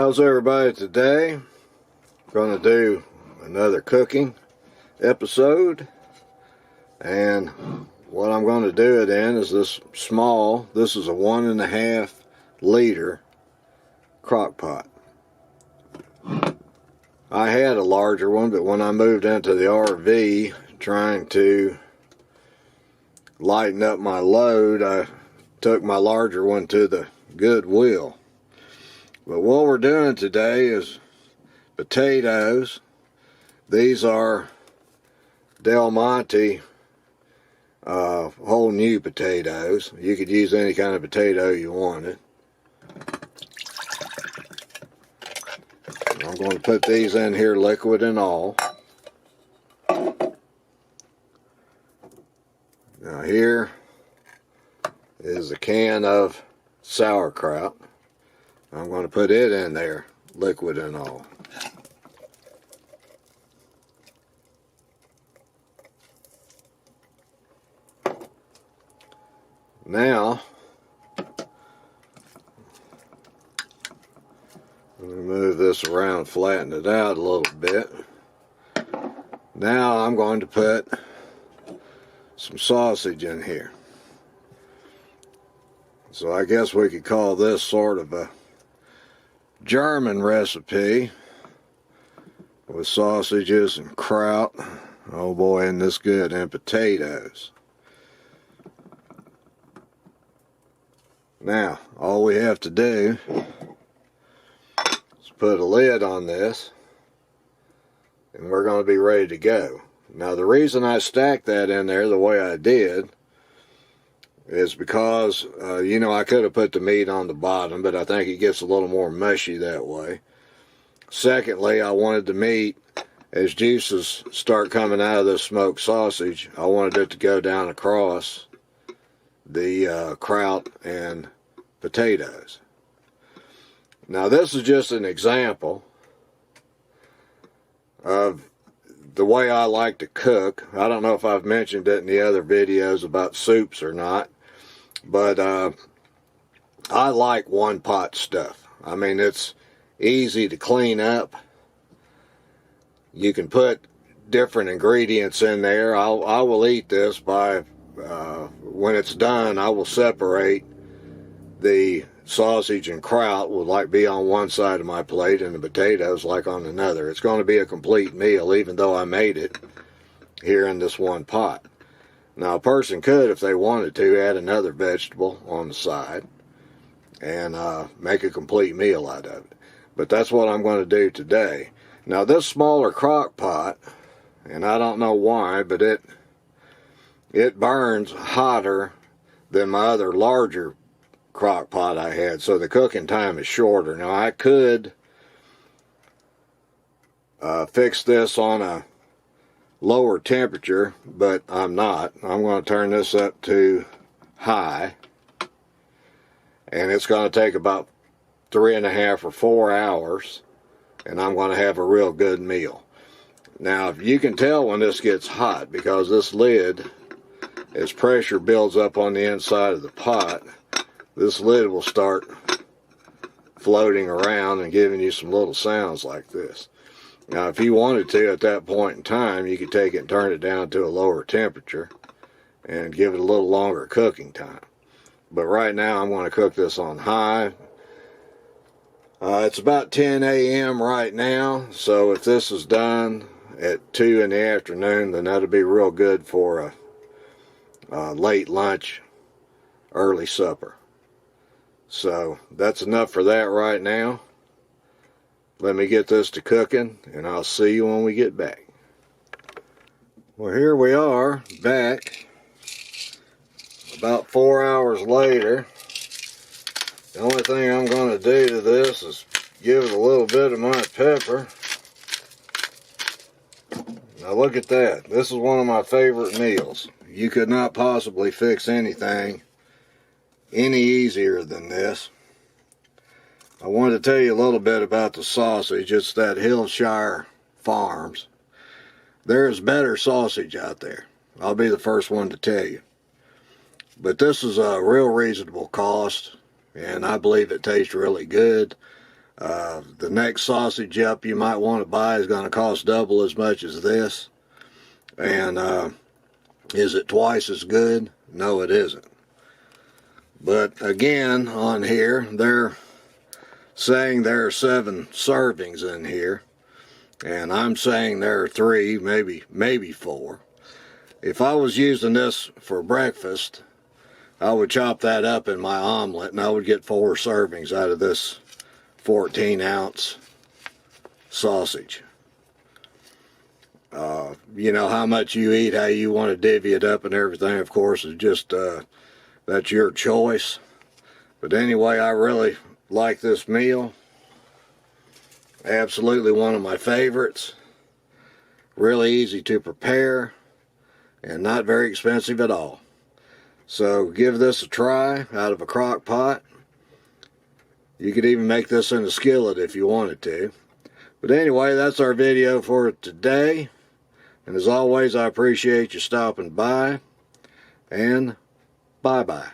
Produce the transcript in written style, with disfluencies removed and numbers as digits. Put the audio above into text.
How's everybody today? Going to do another cooking episode, and what I'm going to do it in is this is a 1.5 liter crock pot. I had a larger one, but when I moved into the RV trying to lighten up my load, I took my larger one to the Goodwill. But what we're doing today is potatoes. These are Del Monte whole new potatoes. You could use any kind of potato you wanted. I'm going to put these in here liquid and all. Now here is a can of sauerkraut. I'm going to put it in there, liquid and all. Now, let me move this around, flatten it out a little bit. Now I'm going to put some sausage in here. So I guess we could call this sort of a German recipe with sausages and kraut. Oh boy, isn't this good, and potatoes. Now, all we have to do is put a lid on this, and we're going to be ready to go. Now, the reason I stacked that in there the way I did is because, I could have put the meat on the bottom, but I think it gets a little more mushy that way. Secondly, I wanted the meat, as juices start coming out of this smoked sausage, I wanted it to go down across the kraut and potatoes. Now, this is just an example of the way I like to cook. I don't know if I've mentioned it in the other videos about soups or not, but I like one pot stuff. I mean, it's easy to clean up. You can put different ingredients in there. I will eat this by, when it's done, I will separate the sausage and kraut will be on one side of my plate and the potatoes like on another. It's going to be a complete meal, even though I made it here in this one pot. Now, a person could, if they wanted to, add another vegetable on the side and make a complete meal out of it. But that's what I'm going to do today. Now, this smaller crock pot, and I don't know why, but it burns hotter than my other larger crock pot I had, so the cooking time is shorter. Now, I could fix this on a lower temperature, but I'm not. I'm going to turn this up to high, and it's going to take about 3.5 or 4 hours, and I'm going to have a real good meal. Now, you can tell when this gets hot because this lid, as pressure builds up on the inside of the pot, this lid will start floating around and giving you some little sounds like this. Now, if you wanted to, at that point in time, you could take it and turn it down to a lower temperature and give it a little longer cooking time. But right now, I'm going to cook this on high. It's about 10 a.m. right now, so if this is done at 2 in the afternoon, then that'll be real good for a late lunch, early supper. So that's enough for that right now. Let me get this to cooking, and I'll see you when we get back. Well, here we are, back about 4 hours later. The only thing I'm going to do to this is give it a little bit of my pepper. Now look at that. This is one of my favorite meals. You could not possibly fix anything any easier than this. I wanted to tell you a little bit about the sausage. It's that Hillshire Farms. There's better sausage out there. I'll be the first one to tell you. But this is a real reasonable cost, and I believe it tastes really good. The next sausage up you might want to buy is going to cost double as much as this. And is it twice as good? No, it isn't. But again, on here, they're saying there are 7 servings in here. And I'm saying there are 3, maybe 4. If I was using this for breakfast, I would chop that up in my omelet and I would get 4 servings out of this 14-ounce sausage. You know, how much you eat, how you want to divvy it up and everything, of course, is just, that's your choice. But anyway, I really like this meal. Absolutely one of my favorites. Really easy to prepare and not very expensive at all. So give this a try out of a crock pot. You could even make this in a skillet if you wanted to. But anyway, that's our video for today. And as always, I appreciate you stopping by. And bye-bye.